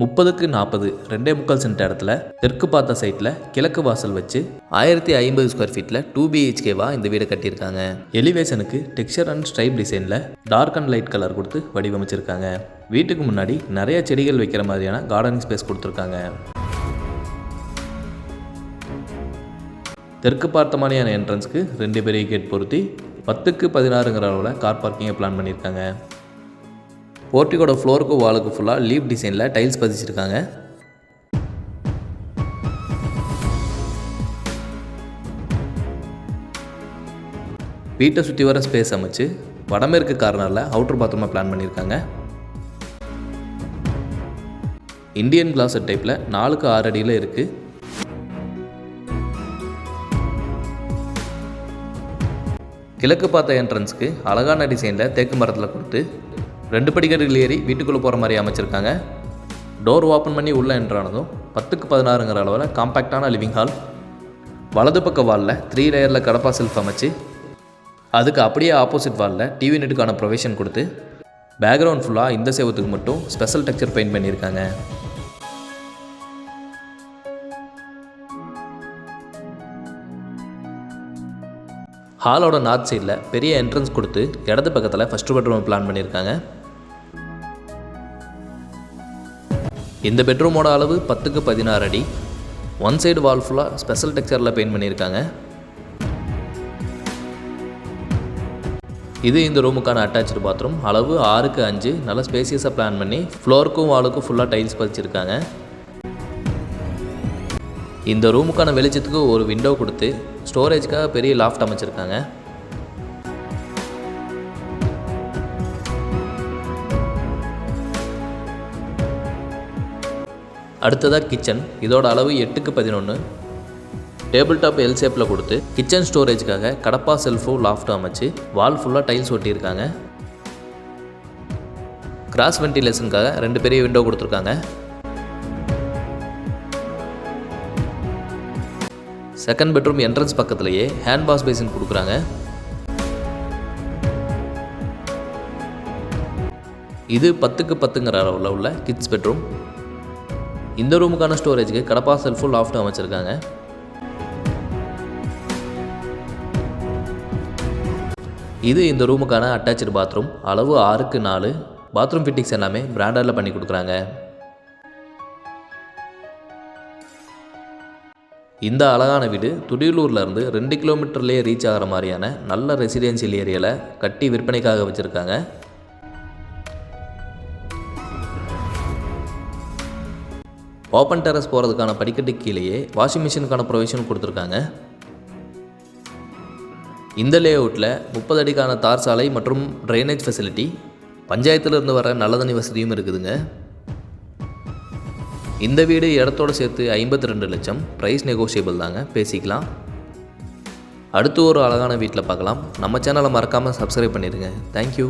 30க்கு 40 2.25 send இடத்துல தெற்கு பார்த்த சைட்டில் கிழக்கு வாசல் வச்சு 1050 ஸ்கொயர் ஃபீட்டில் 2 BHKவா இந்த வீடு கட்டியிருக்காங்க. எலிவேஷனுக்கு டெக்ஸ்சர் அண்ட் ஸ்ட்ரைப் டிசைனில் டார்க் அண்ட் லைட் கலர் கொடுத்து வடிவமைச்சிருக்காங்க. வீட்டுக்கு முன்னாடி நிறைய செடிகள் வைக்கிற மாதிரியான கார்டனிங் ஸ்பேஸ் கொடுத்துருக்காங்க. தெற்கு பார்த்த மாதிரியான என்ட்ரன்ஸ்க்கு 2 பெரிய கேட் பொருத்தி 10க்கு 16ங்கிற அளவில் கார் பார்க்கிங்கை பிளான் பண்ணியிருக்காங்க. போர்ட்டிக்கோட ஃப்ளோருக்கு வாலுக்கு ஃபுல்லாக லீப் டிசைனில் டைல்ஸ் பதிச்சிருக்காங்க. வீட்டை சுற்றி வர ஸ்பேஸ் அமைச்சு வடமேற்கு கார்னரில் அவுட்டர் பாத்ரூமை பிளான் பண்ணியிருக்காங்க. இந்தியன் கிளாஸட் டைப்பில் 4க்கு 6 அடியில் இருக்குது. கிழக்கு பார்த்த என்ட்ரன்ஸ்க்கு அழகான டிசைனில் தேக்கு மரத்தில் கொடுத்து 2 படிக்கட்டுகள் ஏறி வீட்டுக்குள்ளே போகிற மாதிரி அமைச்சிருக்காங்க. டோர் ஓப்பன் பண்ணி உள்ளே என்ட்ரானதும் 10க்கு 16ங்கிற அளவில் காம்பேக்டான லிவிங் ஹால். வலது பக்க வாலில் 3 லேயரில் கடப்பா செல்ஃப் அமைச்சு அதுக்கு அப்படியே ஆப்போசிட் வாலில் டிவி நெட்டுக்கான ப்ரொவிஷன் கொடுத்து பேக்ரவுண்ட் ஃபுல்லாக இந்த செவத்துக்கு மட்டும் ஸ்பெஷல் டெக்ஸ்சர் பெயிண்ட் பண்ணியிருக்காங்க. ஹாலோட நார்த் சைடில் பெரிய என்ட்ரன்ஸ் கொடுத்து இடது பக்கத்தில் ஃபஸ்ட் பெட்ரூம் பிளான் பண்ணியிருக்காங்க. இந்த பெட்ரூமோட அளவு 10க்கு 16 அடி. ஒன் சைடு வால் ஃபுல்லாக ஸ்பெஷல் டெக்ஸ்சரில் பெயிண்ட் பண்ணியிருக்காங்க. இது இந்த ரூமுக்கான அட்டாச்சு பாத்ரூம். அளவு 6க்கு 5 நல்லா ஸ்பேசியஸாக பிளான் பண்ணி ஃப்ளோருக்கும் வாலுக்கும் ஃபுல்லாக டைல்ஸ் பதிச்சிருக்காங்க. இந்த ரூமுக்கான வெளிச்சத்துக்கு ஒரு விண்டோ கொடுத்து ஸ்டோரேஜ்க்காக பெரிய லாஃப்ட் அமைச்சிருக்காங்க. அடுத்ததாக கிச்சன். இதோட அளவு 8க்கு 11. டேபிள் டாப் எல் ஷேப்பில் கொடுத்து கிச்சன் ஸ்டோரேஜ்க்காக கடப்பா செல்ஃபும் லாஃப்ட்டும் அமைச்சு வால் ஃபுல்லாக டைல்ஸ் ஒட்டியிருக்காங்க. கிராஸ் வென்டிலேஷனுக்காக 2 பெரிய விண்டோ கொடுத்துருக்காங்க. செகண்ட் பெட்ரூம் என்ட்ரன்ஸ் பக்கத்துலேயே ஹேண்ட் வாஷ் பேசின் கொடுக்குறாங்க. இது 10க்கு 10ங்கிற அளவில் உள்ள கிட்ஸ் பெட்ரூம். இந்த ரூமுக்கான ஸ்டோரேஜுக்கு கடப்பா செல்ஃபும் லாஃப்ட்டும் அமைச்சிருக்காங்க. இது இந்த ரூமுக்கான அட்டாச்சு பாத்ரூம். அளவு 6க்கு 4. பாத்ரூம் ஃபிட்டிங்ஸ் எல்லாமே பிராண்டடில் பண்ணி கொடுக்குறாங்க. இந்த அழகான வீடு துடியலூர்லேருந்து 2 கிலோமீட்டர்லேயே ரீச் ஆகிற மாதிரியான நல்ல ரெசிடென்ஷியல் ஏரியாவில் கட்டி விற்பனைக்காக வச்சுருக்காங்க. ஓப்பன் டெரஸ் போகிறதுக்கான படிக்கட்டு கீழேயே வாஷிங் மிஷினுக்கான ப்ரொவிஷன் கொடுத்துருக்காங்க. இந்த லேஅவுட்டில் 30 அடிக்கான தார் சாலை மற்றும் ட்ரைனேஜ் ஃபெசிலிட்டி, பஞ்சாயத்துலேருந்து வர நல்ல தண்ணி வசதியும் இருக்குதுங்க. இந்த வீடு இடத்தோடு சேர்த்து 52 லட்சம். ப்ரைஸ் நெகோஷியபிள் தாங்க, பேசிக்கலாம். அடுத்து ஒரு அழகான வீட்டில் பார்க்கலாம். நம்ம சேனலை மறக்காமல் சப்ஸ்கிரைப் பண்ணிடுங்க. தேங்க்யூ.